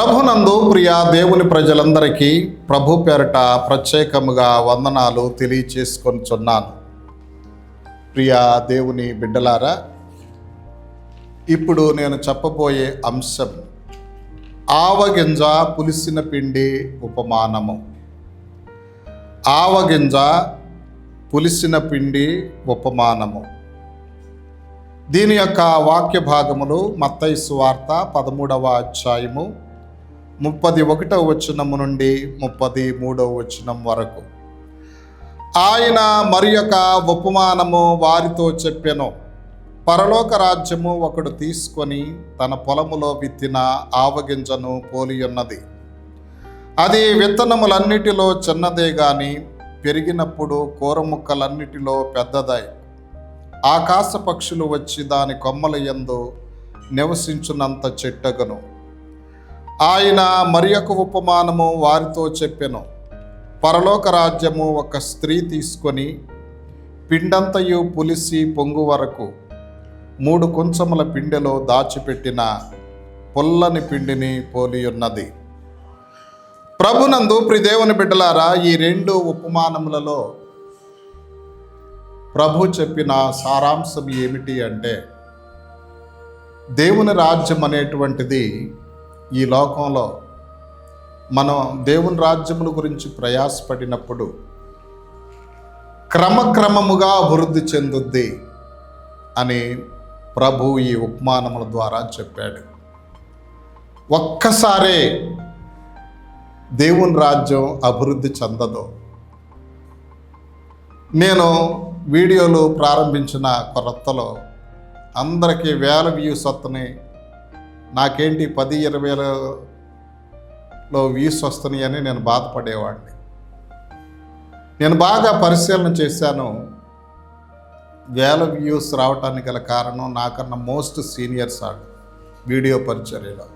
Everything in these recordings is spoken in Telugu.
ప్రభునందు ప్రియ దేవుని ప్రజలందరికీ ప్రభు పేరట ప్రత్యేకముగా వందనాలు తెలియచేసుకొనిచున్నాను. ప్రియ దేవుని బిడ్డలారా, ఇప్పుడు నేను చెప్పబోయే అంశం ఆవగింజ పులిసిన పిండి ఉపమానము. ఆవగింజ పులిసిన పిండి ఉపమానము. దీని యొక్క వాక్య భాగములు మత్తయి సువార్త 13వ అధ్యాయము 31వ వచనము నుండి 33వ వచనం వరకు. ఆయన మరి యొక్క ఉపమానము వారితో చెప్పెను. పరలోక రాజ్యము ఒకడు తీసుకొని తన పొలములో విత్తిన ఆవగింజను పోలియున్నది. అది విత్తనములన్నిటిలో చిన్నదే గాని పెరిగినప్పుడు కూర ముక్కలన్నిటిలో పెద్దదై ఆకాశ పక్షులు వచ్చి దాని కొమ్మల యందు నివసించునంత చెట్టగను. ఆయన మరి ఒక ఉపమానము వారితో చెప్పెను. పరలోక రాజ్యము ఒక స్త్రీ తీసుకొని పిండంతయు పులిసి పొంగు వరకు 3 కుంచముల పిండెలో దాచిపెట్టిన పుల్లని పిండిని పోలియున్నది. ప్రభునందు ప్రియదేవుని బిడ్డలారా, ఈ 2 ఉపమానములలో ప్రభు చెప్పిన సారాంశం ఏమిటి అంటే, దేవుని రాజ్యం అనేటువంటిది ఈ లోకంలో మనం దేవుని రాజ్యముల గురించి ప్రయాసపడినప్పుడు క్రమక్రమముగా అభివృద్ధి చెందుద్ది అని ప్రభు ఈ ఉపమానముల ద్వారా చెప్పాడు. ఒక్కసారే దేవుని రాజ్యం అభివృద్ధి చెందదు. నేను వీడియోలు ప్రారంభించిన కొత్తలో అందరికీ వేల వ్యూస్ వస్తున్నాయి, నాకేంటి 10-20లో వ్యూస్ వస్తున్నాయి అని నేను బాధపడేవాడిని. నేను బాగా పరిశీలన చేశాను. 1000 వ్యూస్ రావటానికి గల కారణం నాకన్నా మోస్ట్ సీనియర్స్ వీడియో పరిచర్యలో.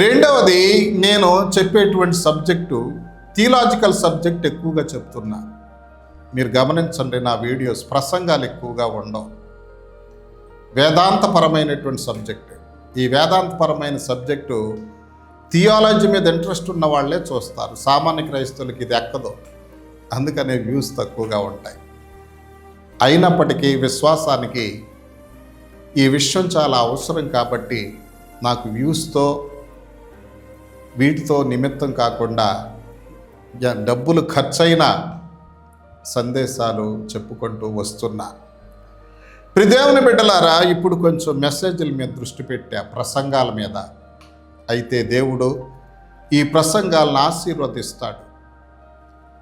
రెండవది, నేను చెప్పేటువంటి సబ్జెక్టు థియలాజికల్ సబ్జెక్ట్ ఎక్కువగా చెప్తున్నా. మీరు గమనించండి, నా వీడియోస్ ప్రసంగాలు ఎక్కువగా ఉండవు, వేదాంతపరమైనటువంటి సబ్జెక్టు. ఈ వేదాంతపరమైన సబ్జెక్టు థియాలజీ మీద ఇంట్రెస్ట్ ఉన్న వాళ్ళే చూస్తారు. సామాన్య క్రైస్తవులకి ఇది ఎక్కదు, అందుకనే వ్యూస్ తక్కువగా ఉంటాయి. అయినప్పటికీ విశ్వాసానికి ఈ విషయం చాలా అవసరం కాబట్టి నాకు వ్యూస్తో వీటితో నిమిత్తం కాకుండా డబ్బులు ఖర్చయిన సందేశాలు చెప్పుకుంటూ వస్తున్నా. ప్రియదేవుని బిడ్డలారా, ఇప్పుడు కొంచెం మెసేజ్ల మీద దృష్టి పెట్టా, ప్రసంగాల మీద. అయితే దేవుడు ఈ ప్రసంగాలను ఆశీర్వదిస్తాడు.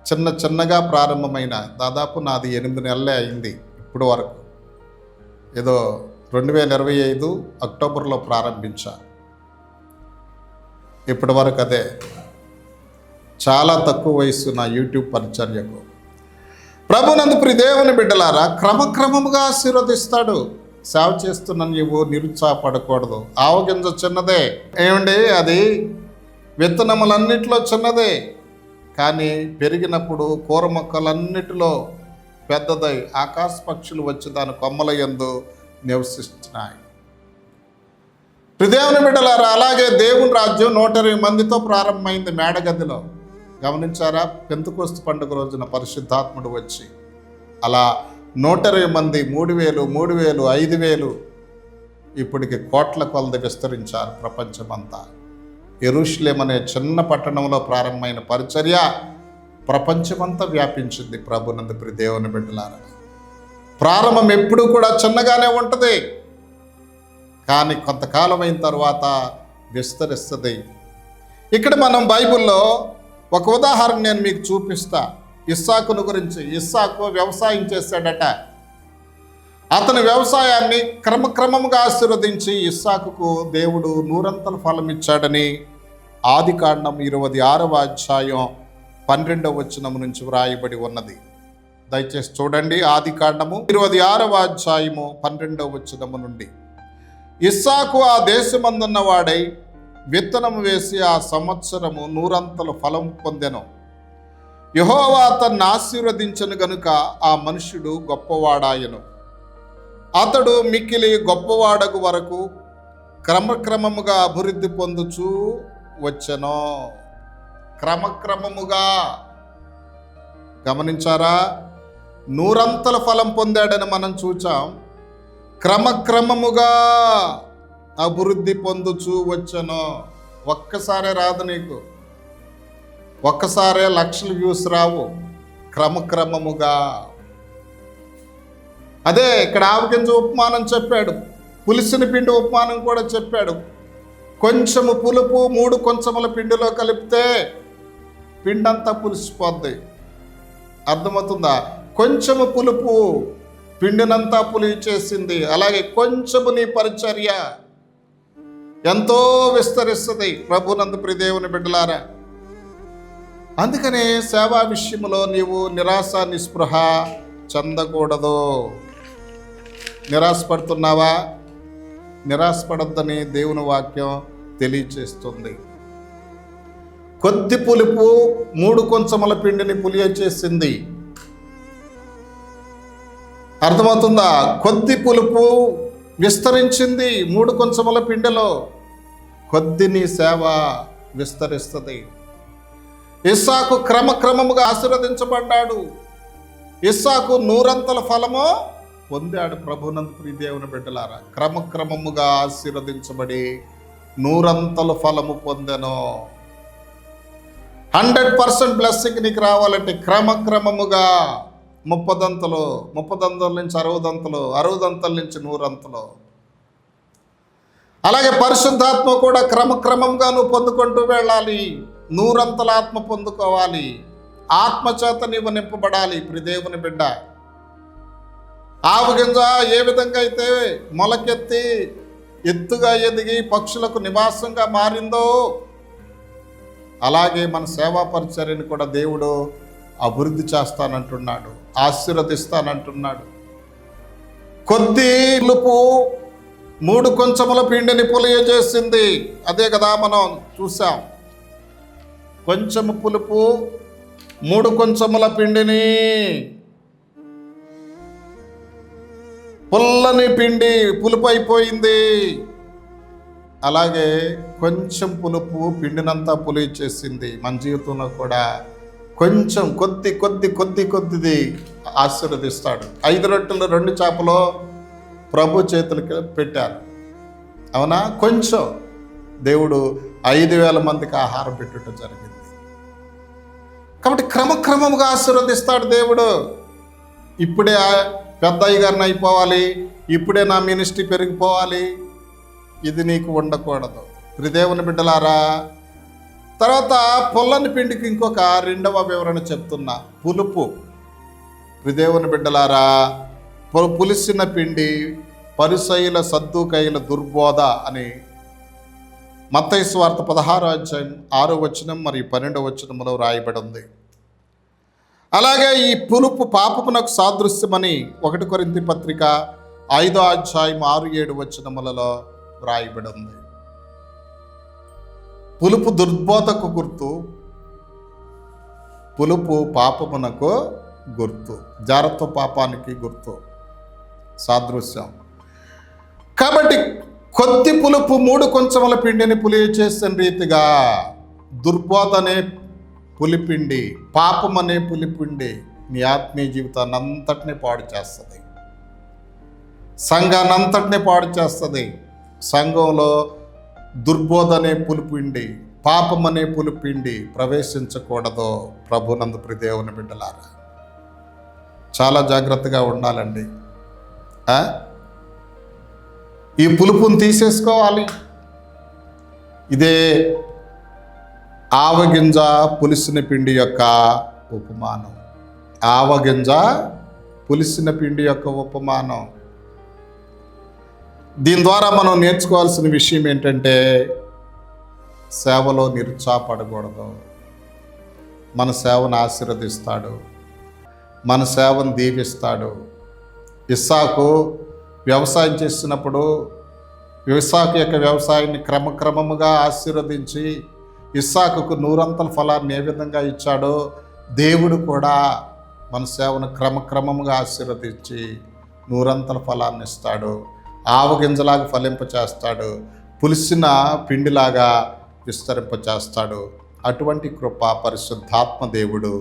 చిన్నగా ప్రారంభమైన, దాదాపు నాది 8 నెలలే అయింది ఇప్పుడు వరకు. ఏదో 2025 అక్టోబర్లో ప్రారంభించా. ఇప్పటి వరకు అదే. చాలా తక్కువ వయసు నా యూట్యూబ్ పరిచర్యకు. ప్రభునందు ప్రియదేవుని బిడ్డలారా, క్రమక్రమముగా ఆశీర్వదిస్తాడు. సేవ చేస్తున్న నీవు నిరుత్సాహపడకూడదు. ఆవగింజ చిన్నదే ఏమండి, అది విత్తనములన్నిటిలో చిన్నదే, కానీ పెరిగినప్పుడు కూర మొక్కలన్నిటిలో పెద్దదై ఆకాశ పక్షులు వచ్చి దాని కొమ్మల యందు నివసిస్తున్నాయి. ప్రియదేవుని బిడ్డలారా, అలాగే దేవుని రాజ్యం 120 మందితో ప్రారంభమైంది మేడగదిలో. గమనించారా? పెంతెకోస్తు పండుగ రోజున పరిశుద్ధాత్ముడు వచ్చి అలా 120 మంది, 3000, 5000 ఇప్పటికి కోట్ల కొలది విస్తరించారు ప్రపంచమంతా. యెరూషలేం అనే చిన్న పట్టణంలో ప్రారంభమైన పరిచర్య ప్రపంచమంతా వ్యాపించింది. ప్రభునందు ప్రియదేవుని బిడ్డలారా, ప్రారంభం ఎప్పుడూ కూడా చిన్నగానే ఉంటుంది, కానీ కొంతకాలం అయిన తర్వాత విస్తరిస్తుంది. ఇక్కడ మనం బైబిల్లో ఒక ఉదాహరణ నేను మీకు చూపిస్తా. ఇస్సాకును గురించి. ఇస్సాకు వ్యవసాయం చేశాడట. అతని వ్యవసాయాన్ని క్రమక్రమంగా ఆశీర్వదించి ఇస్సాకుకు దేవుడు 100 ఫలం ఇచ్చాడని ఆదికాండం 26వ అధ్యాయం 12వ వచనం నుంచి వ్రాయబడి ఉన్నది. దయచేసి చూడండి. ఆదికాండము 26వ అధ్యాయము 12వ వచనం నుండి. ఇస్సాకు ఆ దేశమందున్న వాడై విత్తనము వేసి ఆ సంవత్సరము 100 ఫలం పొందెను. యెహోవా అతన్ని ఆశీర్వదించను గనుక ఆ మనుష్యుడు గొప్పవాడాయను. అతడు మిక్కిలి గొప్పవాడగు వరకు క్రమక్రమముగా అభివృద్ధి పొందుచూ వచ్చెను. క్రమక్రమముగా, గమనించారా? 100 ఫలం పొందాడని మనం చూచాం. క్రమక్రమముగా అభివృద్ధి పొందుచూ వచ్చెను. ఒక్కసారే రాదు నీకు, ఒక్కసారే లక్షల వ్యూస్ రావు. క్రమక్రమముగా. అదే ఇక్కడ ఆవగింజ ఉపమానం చెప్పాడు, పులిసిన పిండి ఉపమానం కూడా చెప్పాడు. కొంచెము పులుపు 3 కొంచెముల పిండిలో కలిపితే పిండంతా పులిసిపోద్ది. అర్థమవుతుందా? కొంచెము పులుపు పిండినంతా పులిచేసింది. అలాగే కొంచెము నీ పరిచర్య ఎంతో విస్తరిస్తుంది. ప్రభునందు ప్రియ దేవుని బిడ్డలారా, అందుకనే సేవా విషయంలో నీవు నిరాశ నిస్పృహ చెందకూడదు. నిరాశపడుతున్నావా? నిరాశపడొద్దని దేవుని వాక్యం తెలియచేస్తుంది. కొద్ది పులుపు 3 కొంచెముల పిండిని పులియచేసింది. అర్థమవుతుందా? కొద్ది పులుపు విస్తరించింది 3 కొంచెముల పిండిలో. కొద్ది నీ సేవ విస్తరిస్తుంది. ఇస్సాకు క్రమక్రమముగా ఆశీర్వదించబడ్డాడు. ఇస్సాకు 100 ఫలము పొందాడు. ప్రభునందు ప్రియ దేవుని బిడ్డలారా, క్రమక్రమముగా ఆశీర్వదించబడి 100 ఫలము పొందెను. 100% బ్లెస్సింగ్ నీకు రావాలంటే క్రమక్రమముగా 30 నుంచి 60, 60 నుంచి 100. అలాగే పరిశుద్ధాత్మ కూడా క్రమక్రమంగా నువ్వు పొందుకుంటూ వెళ్ళాలి. 100 ఆత్మ పొందుకోవాలి. ఆత్మచేత నీవు నింపబడాలి. ప్రియ దేవుని బిడ్డ, ఆవగింజ ఏ విధంగా అయితే మొలకెత్తి ఎత్తుగా ఎదిగి పక్షులకు నివాసంగా మారిందో, అలాగే మన సేవా పరిచర్యను కూడా దేవుడు అభివృద్ధి చేస్తానంటున్నాడు, ఆశీర్వదిస్తానంటున్నాడు. కొద్ది పులుపు 3 కొంచెముల పిండిని పులియజేసింది. అదే కదా మనం చూసాం. కొంచెము పులుపు 3 కొంచెముల పిండిని, పుల్లని పిండి పులుపు అయిపోయింది. అలాగే కొంచెం పులుపు పిండినంతా పులిచేసింది. మన జీవితంలో కూడా కొంచెం కొద్దిది ఆశీర్వదిస్తాడు. 5 రొట్టెలు 2 చేపలు ప్రభు చేతులకి పెట్టారు. అవునా? కొంచెం దేవుడు 5,000 మందికి ఆహారం పెట్టడం జరిగింది. కాబట్టి క్రమక్రమంగా ఆశీర్వదిస్తాడు దేవుడు. ఇప్పుడే పెద్ద అయ్యగారిని అయిపోవాలి, ఇప్పుడే నా మినిస్ట్రీ పెరిగిపోవాలి, ఇది నీకు ఉండకూడదు. ప్రియ దేవుని బిడ్డలారా, తర్వాత పొల్లని పిండికి ఇంకొక 2వ వివరణ చెప్తున్నా. పులుపు. ప్రియ దేవుని బిడ్డలారా, పులిసిన పిండి పరిసయ్యుల సద్దూకయ్యుల దుర్బోధ అని మత్తయి సువార్త 16వ అధ్యాయం 6వ వచనం మరియు 12వ వచనంలో రాయబడి ఉంది. అలాగే ఈ పులుపు పాపమునకు సాదృశ్యమని 1 కొరింథీ పత్రిక 5వ అధ్యాయం 6-7 వచనములలో రాయబడి ఉంది. పులుపు దుర్బోధకు గుర్తు, పులుపు పాపమునకు గుర్తు, జారత్వ పాపానికి గుర్తు, సాదృశ్యం. కాబట్టి కొద్ది పులుపు 3 కొంచెముల పిండిని పులిచేసిన రీతిగా దుర్బోధ అనే పులిపిండి, పాపం అనే పులిపిండి నీ ఆత్మీయ జీవితాన్ని అంతటినీ పాడు చేస్తుంది, సంఘాన్ని అంతటినీ పాడు చేస్తుంది. సంఘంలో దుర్బోధ అనే పులిపిండి, పాపం అనే పులిపిండి ప్రవేశించకూడదు. ప్రభునందు ప్రియ దేవుని బిడ్డలారా, చాలా జాగ్రత్తగా ఉండాలండి. ఈ పులుపుని తీసేసుకోవాలి. ఇదే ఆవగింజ పులిసిన పిండి యొక్క ఉపమానం. ఆవగింజ పులిసిన పిండి యొక్క ఉపమానం. దీని ద్వారా మనం నేర్చుకోవాల్సిన విషయం ఏంటంటే, సేవలో నిరుత్సాహపడకూడదు. మన సేవను ఆశీర్వదిస్తాడు, మన సేవను దీవిస్తాడు. ఇస్సాకు వ్యవసాయం చేసినప్పుడు ఇస్సాకు యొక్క వ్యవసాయాన్ని క్రమక్రమముగా ఆశీర్వదించి ఇస్సాకుకు 100 ఫలాన్ని ఏ విధంగా ఇచ్చాడో, దేవుడు కూడా మన సేవను క్రమక్రమముగా ఆశీర్వదించి 100 ఫలాన్ని ఇస్తాడు. ఆవగింజలాగా ఫలింపచేస్తాడు. పులిసిన పిండిలాగా విస్తరింపచేస్తాడు. అటువంటి కృప పరిశుద్ధాత్మ దేవుడు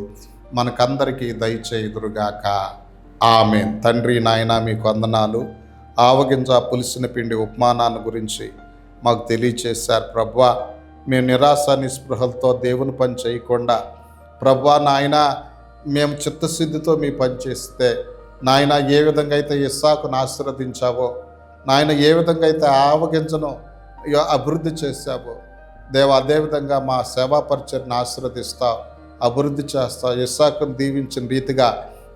మనకందరికీ దయచేయుదురుగాక. ఆమేన్. తండ్రి నాయన మీకు వందనాలు. ఆవగింజ పులిసిన పిండి ఉపమానాన్ని గురించి మాకు తెలియచేశారు ప్రభువా. మేము నిరాశ నిస్పృహలతో దేవుని పని చేయకుండా ప్రభువా నాయన మేము చిత్తశుద్ధితో మీ పని చేస్తే నాయన ఏ విధంగా అయితే ఇస్సాకును ఆశీర్వదించావో, నాయన ఏ విధంగా అయితే ఆవగింజను అభివృద్ధి చేశావో దేవా, అదేవిధంగా మా సేవా పరిచర్ని ఆశీర్వదిస్తావు, అభివృద్ధి చేస్తావు. ఇస్సాకును దీవించిన రీతిగా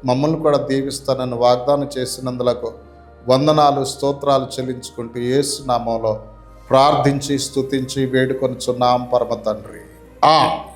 మమ్మల్ని కూడా దీవిస్తానని వాగ్దానం చేసినందులకు వందనాలు స్తోత్రాలు చెల్లించుకుంటూ యేసు నామములో ప్రార్థించి స్తుతించి వేడుకొనుచున్నాం పరమ తండ్రి.